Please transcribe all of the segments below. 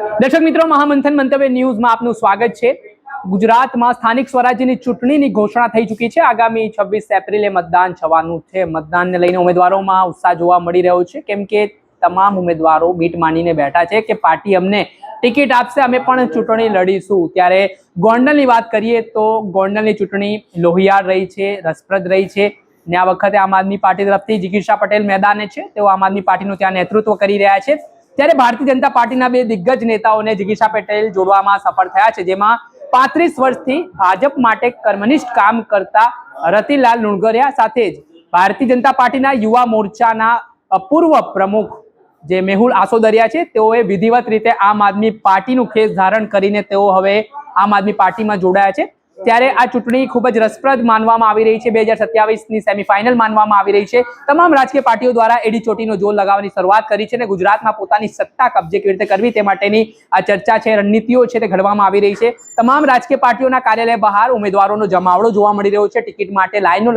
દર્શક મિત્રો, મહામંથન મંતવ્ય ન્યૂઝમાં આપનું સ્વાગત છે। ગુજરાતમાં સ્થાનિક સ્વરાજ્યની ચૂંટણીની ઘોષણા થઈ ચૂકી છે। આગામી 26 એપ્રિલે મતદાન થવાનું છે। મતદાનને લઈને ઉમેદવારોમાં ઉત્સાહ જોવા મળી રહ્યો છે, કેમ કે તમામ ઉમેદવારો મીટ માંડીને બેઠા છે કે પાર્ટી અમને ટિકિટ આપશે, અમે પણ ચૂંટણી લડીશું। ત્યારે ગોંડલની વાત કરીએ તો ગોંડલની ચૂંટણી લોહિયાળ રહી છે, રસપ્રદ રહી છે ને આ વખતે આમ આદમી પાર્ટી તરફથી જિગીશા પટેલ મેદાને છે। તેઓ આમ આદમી પાર્ટીનું ત્યાં નેતૃત્વ કરી રહ્યા છે। ત્યારે ભારતીય જનતા પાર્ટીના બે દિગ્ગજ નેતાઓને જિગીશા પટેલ જોડવામાં સફળ થયા છે, જેમાં 35 વર્ષથી ભાજપ માટે કર્મનિષ્ઠ કામ કરતા રતિલાલ લુણગરિયા સાથે જ ભારતીય જનતા પાર્ટીના યુવા મોરચાના પૂર્વ પ્રમુખ જે મેહુલ આસોદરિયા છે, તેઓએ વિધિવત રીતે આમ આદમી પાર્ટીનું ખેસ ધારણ કરીને તેઓ હવે આમ આદમી પાર્ટીમાં જોડાયા છે। ત્યારે આ ચૂંટણી ખૂબ જ રસપ્રદ માનવામાં આવી રહી છે। 2027ની સેમીફાઇનલ માનવામાં આવી રહી છે। તમામ રાજકીય પાર્ટીઓ દ્વારા એડી ચોટીનો જોર લગાવવાની શરૂઆત કરી છે અને ગુજરાતમાં પોતાની સત્તા કબજે કેવી રીતે કરવી તે માટેની આ ચર્ચા છે, રણનીતિઓ છે તે ઘડવામાં આવી રહી છે। તમામ રાજકીય પાર્ટીઓના કાર્યાલય બહાર ઉમેદવારોનો જમાવડો જોવા મળી રહ્યો છે। ટિકિટ માટે લાઈનો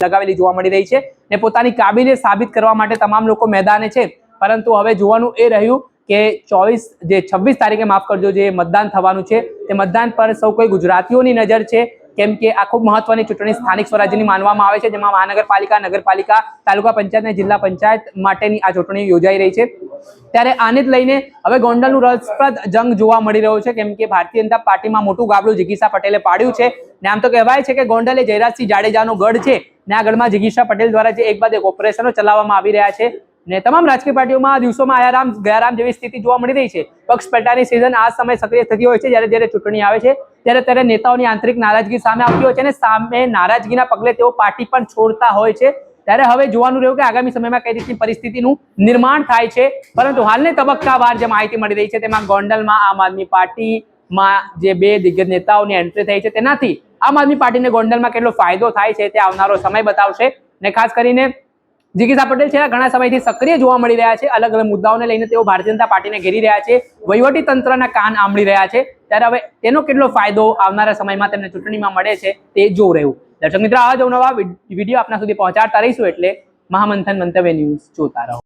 લગાવેલી જોવા મળી રહી છે ને પોતાની કાબિલિયત સાબિત કરવા માટે તમામ લોકો મેદાને છે। પરંતુ હવે જોવાનું એ રહ્યું કે 26 તારીખે માફ કરજો જે મતદાન થવાનું છે તે મતદાન પર સૌ કોઈ ગુજરાતીઓની નજર છે, કેમ કે આ ખૂબ મહત્વની ચૂંટણી સ્થાનિક સ્વરાજ્યની માનવામાં આવે છે, જેમાં મહાનગરપાલિકા, નગરપાલિકા, તાલુકા પંચાયત અને જિલ્લા પંચાયત માટેની આ ચૂંટણી યોજાઈ રહી છે। ત્યારે આને જ લઈને હવે ગોંડલનું રસપ્રદ જંગ જોવા મળી રહ્યો છે, કેમ કે ભારતીય જનતા પાર્ટીમાં મોટું ગાબડું જિગીશા પટેલે પાડ્યું છે ને આમ તો કહેવાય છે કે ગોંડલ એ જયરાજસિંહ જાડેજાનો ગઢ છે ને આ ગઢમાં જિગીશા પટેલ દ્વારા જે એક બાદ એક ઓપરેશનો ચલાવવામાં આવી રહ્યા છે ને તમામ રાજકીય પાર્ટીઓમાં આ દિવસોમાં આયારામ ગયારામ જેવી સ્થિતિ જોવા મળી રહી છે। પક્ષ પલટાની સિઝન આ સમય સક્રિય થતી હોય છે, જ્યારે ચૂંટણી આવે છે ત્યારે નેતાઓની આંતરિક નારાજગી સામે આવતી હોય છે અને સામે નારાજગીના પગલે તેઓ પાર્ટી પણ છોડતા હોય છે। ત્યારે હવે જોવાનું રહ્યું કે આગામી સમયમાં કઈ રીતની પરિસ્થિતિનું નિર્માણ થાય છે। પરંતુ હાલની તબક્કાવાર જે માહિતી મળી રહી છે તેમાં ગોંડલમાં આમ આદમી પાર્ટીમાં જે બે દિગ્ગજ નેતાઓની એન્ટ્રી થઈ છે તેનાથી આમ આદમી પાર્ટીને ગોંડલમાં કેટલો ફાયદો થાય છે તે આવનારો સમય બતાવશે ને ખાસ કરીને જિગીશા પટેલ છે ઘણા સમયથી સક્રિય જોવા મળી રહ્યા છે। અલગ અલગ મુદ્દાઓને લઈને તેઓ ભારતીય જનતા પાર્ટીને ઘેરી રહ્યા છે, વહીવટી તંત્રના કાન આંબળી રહ્યા છે। ત્યારે હવે તેનો કેટલો ફાયદો આવનારા સમયમાં તેમને ચૂંટણીમાં મળે છે તે જોવું રહ્યું। દર્શક મિત્રો, આવા જ નવા વિડીયો આપના સુધી પહોંચાડતા રહીશું, એટલે મહામંથન મંતવ્ય ન્યૂઝ જોતા રહો।